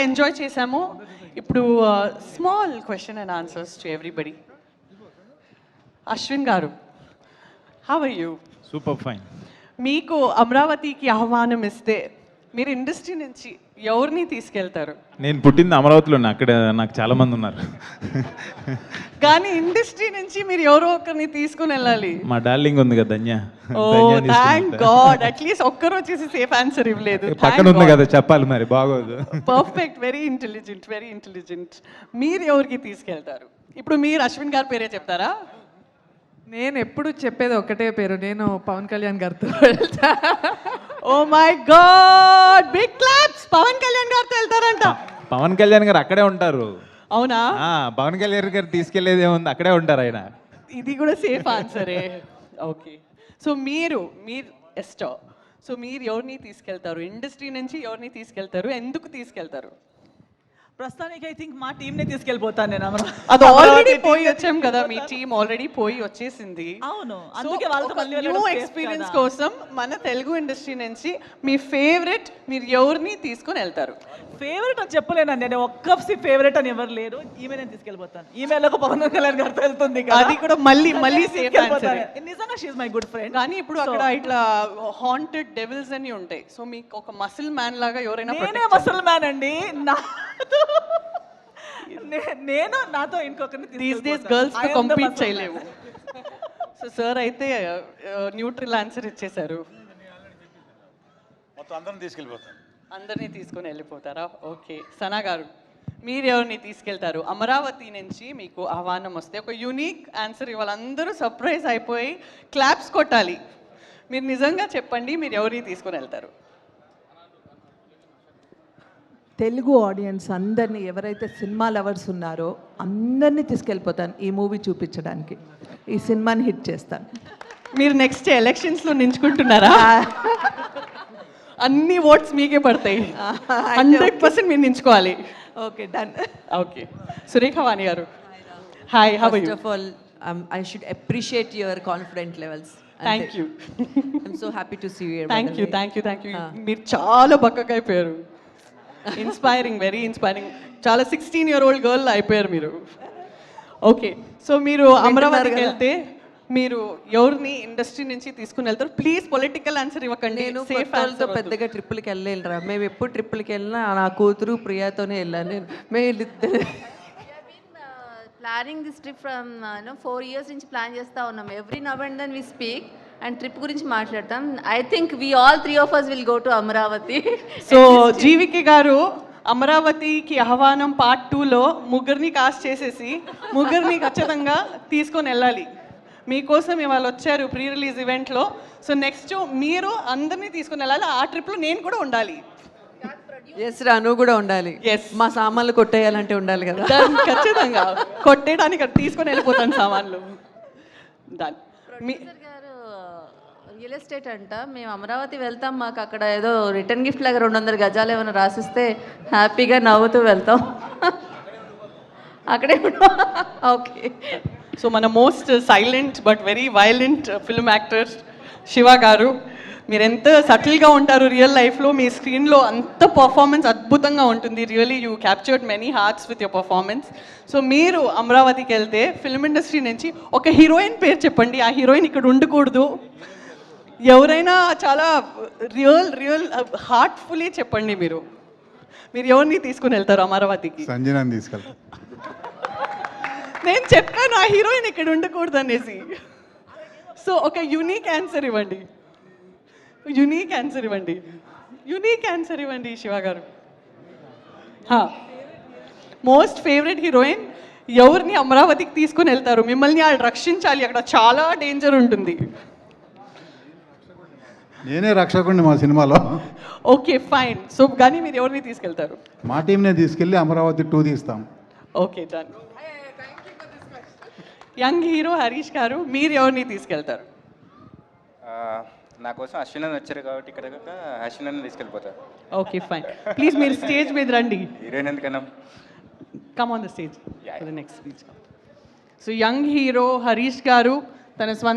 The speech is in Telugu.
ఎంజాయ్ చేసాము. ఇప్పుడు small question and answers to everybody. Ashwin గారు, how are you? Super fine. మీకు అమరావతికి ఆహ్వానం ఇస్తే మీరు ఇండస్ట్రీ నుంచి ఎవరిని తీసుకెళ్తారు? నేను పుట్టింది అమరావతిలో, అక్కడ నాకు చాలా మంది ఉన్నారు. కానీ ఇండస్ట్రీ నుంచి మీరు ఎవరో ఒకరిని తీసుకుని వెళ్ళాలి. మా డార్లింగ్ ఉంది కదా ధన్య. ఓ థ్యాంక్ గాడ్, అట్లీస్ట్ ఒక్కరు వచ్చేసి సేఫ్ ఆన్సర్ ఇవ్వలేదు. పక్కన ఉంది కదా, చెప్పాలి మరి, బాగోదు. Perfect, very intelligent, very intelligent. మీరు ఎవరికి తీసుకెళ్తారు? ఇప్పుడు మీరు అశ్విన్ గారి పేరే చెప్తారా? నేను ఎప్పుడు చెప్పేది ఒకటే పేరు, నేను పవన్ కళ్యాణ్ గారితో. Oh my God, big claps. Pawan Kalyan గారితో వెళ్తారంట. పవన్ కళ్యాణ్ గారు అక్కడే ఉంటారు. అవునా? పవన్ కళ్యాణ్ గారు తీసుకెళ్లేది ఏముంది, అక్కడే ఉంటారు ఆయన. ఇది కూడా సేఫ్ ఆన్సరే. ఓకే, సో మీరు ఎస్టో, సో మీరు ఎవరిని తీసుకెళ్తారు? ఇండస్ట్రీ నుంచి ఎవరిని తీసుకెళ్తారు? ఎందుకు తీసుకెళ్తారు? ప్రస్తుతానికి ఐ థింక్ మా టీంనే తీసుకెళ్ళిపోతాను నేను. అది ఆల్రెడీ పోయి వచ్చాం కదా, మీ టీం ఆల్రెడీ పోయి వచ్చేసింది. అవును, అందుకే వాళ్ళతో మళ్ళీ న్యూ ఎక్స్పీరియన్స్ కోసం మన తెలుగు ఇండస్ట్రీ నుంచి మీ ఫేవరెట్ మీరు ఎవరిని తీసుకొని వెళ్తారు? ఫేవరెట్ అని చెప్పలేనండి, నేను ఒక్క ఫేవరెట్ అని ఎవరు లేరు. ఈమె నేను తీసుకెళ్ళిపోతాను. ఈమెలో పవన్ కళ్యాణ్ గారితో వెళ్తుంది కదా, అది కూడా మళ్ళీ సేఫ్ ఆన్సర్. నిజంగా she is my good friend. కానీ ఇప్పుడు అక్కడ ఇట్లా హాంటెడ్ డెవిల్స్ అని ఉంటాయి. సో మీకు ఒక మసిల్ మ్యాన్ లాగా ఎవరైనా? నేనే మసల్ మ్యాన్ అండి. నేను నాతో ఇంకొకరిని దీస్ డేస్ గర్ల్స్ తో కంపీట్ చేయలేవు. సో సార్ అయితే న్యూట్రల్ ఆన్సర్ ఇచ్చేశారు. మొత్తం అందరం తీసుకెళ్ళిపోతాం. అందరినీ తీసుకొని వెళ్ళిపోతారా? ఓకే, సనా గారు, మీరు ఎవరిని తీసుకెళ్తారు? అమరావతి నుంచి మీకు ఆహ్వానం వస్తే ఒక యూనిక్ ఆన్సర్ ఇవ్వాలి. అందరూ సర్ప్రైజ్ అయిపోయి క్లాప్స్ కొట్టాలి. మీరు నిజంగా చెప్పండి, మీరు ఎవరిని తీసుకొని వెళ్తారు? తెలుగు ఆడియన్స్ అందరినీ, ఎవరైతే సినిమా లవర్స్ ఉన్నారో అందరినీ తీసుకెళ్ళిపోతాను ఈ మూవీ చూపించడానికి. ఈ సినిమాని హిట్ చేస్తాను. మీరు నెక్స్ట్ ఎలక్షన్స్లో నించుకుంటున్నారా? అన్ని ఓట్స్ మీకే పడతాయి. 100% మీరు నించుకోవాలి. Okay, done. Okay, Surekha Vani గారు, hi, how are you? First of all, I should appreciate your confidence levels. Thank you. I'm so happy to see you here. Thank you. మీరు చాలా బక్కగా అయిపోయారు. Inspiring, very inspiring. చాలా 16-year-old గర్ల్ అయిపోయారు మీరు. ఓకే, సో మీరు అమరావతికి వెళ్తే మీరు ఎవరిని ఇండస్ట్రీ నుంచి తీసుకుని వెళ్తారు? ప్లీజ్ పొలిటికల్ ఆన్సర్ ఇవ్వకండి. నేను సేఫ్ వాళ్ళతో పెద్దగా ట్రిప్పులకి వెళ్ళలేనురా. మేము ఎప్పుడు ట్రిప్పులకి వెళ్ళినా నా కూతురు ప్రియాతోనే వెళ్ళాను నేను. మేము planning this trip from 4 years నుంచి ప్లాన్ చేస్తూ ఉన్నాం. Every now and then we speak and trip గురించి మాట్లాడతాం. I think we all 3 of us will go to Amaravati. So జీవికి గారు అమరావతికి ఆహ్వానం పార్ట్ 2లో ముగ్గురిని కాస్ట్ చేసేసి ముగ్గురిని ఖచ్చితంగా తీసుకొని వెళ్ళాలి. మీకోసం ఇవాళ వచ్చారు ప్రీ రిలీజ్ ఈవెంట్లో. సో నెక్స్ట్ మీరు అందరినీ తీసుకొని వెళ్ళాలి. ఆ ట్రిప్లో నేను కూడా ఉండాలి. ఎస్ రా, నువ్వు కూడా ఉండాలి. మా సామాన్లు కొట్టేయాలంటే ఉండాలి కదా. ఖచ్చితంగా కొట్టేయడానికి తీసుకొని వెళ్ళిపోతాను సామాన్లు. దాని ప్రొడ్యూసర్ గారు రియల్ ఎస్టేట్ అంట. మేము అమరావతి వెళ్తాం, మాకు అక్కడ ఏదో రిటర్న్ గిఫ్ట్ లాగా 200 గజాలు ఏమైనా రాసిస్తే హ్యాపీగా నవ్వుతూ వెళ్తాం. అక్కడే ఓకే. సో మన most silent but very violent film actor Shiva గారు, మీరు ఎంత సటిల్గా ఉంటారు రియల్ లైఫ్లో, మీ స్క్రీన్లో అంత పర్ఫార్మెన్స్ అద్భుతంగా ఉంటుంది. Really you captured many hearts with your performance. So మీరు అమరావతికి వెళ్తే ఫిల్మ్ ఇండస్ట్రీ నుంచి ఒక హీరోయిన్ పేరు చెప్పండి. ఆ హీరోయిన్ ఇక్కడ ఉండకూడదు. ఎవరైనా చాలా రియల్ హార్ట్ఫుల్లీ చెప్పండి. మీరు ఎవరిని తీసుకుని వెళ్తారు అమరావతికి? సంజనాన్ని తీసుకెళ్తాం. నేను చెప్పాను ఆ హీరోయిన్ ఇక్కడ ఉండకూడదు అనేసి. సో ఒక యూనిక్ ఆన్సర్ ఇవ్వండి. శివ గారు. మోస్ట్ ఫేవరెట్ హీరోయిన్ ఎవరిని అమరావతికి తీసుకుని వెళ్తారు? మిమ్మల్ని వాళ్ళు రక్షించాలి, అక్కడ చాలా డేంజర్ ఉంటుంది. నేనే రక్షకుడిని మా సినిమాలో. Okay fine. సో కానీ మీరు ఎవరిని తీసుకెళ్తారు? మా టీంనే తీసుకెళ్ళి అమరావతి 2 తీస్తాం. Okay done. Young hero Harish గారు, మీరు ఎవరిని తీసుకెళ్తారు? నా కోసం అశ్విన్ వచ్చారు కాబట్టి ఇక్కడ అశ్విన్ తీసుకెళ్ళిపోతారు. Okay fine. ప్లీజ్ మీరు స్టేజ్ మీద రండి. హీరోయిన్ ఎందుకన్నా come on the stage for the next speech. So young hero Harish గారు తన స్వంత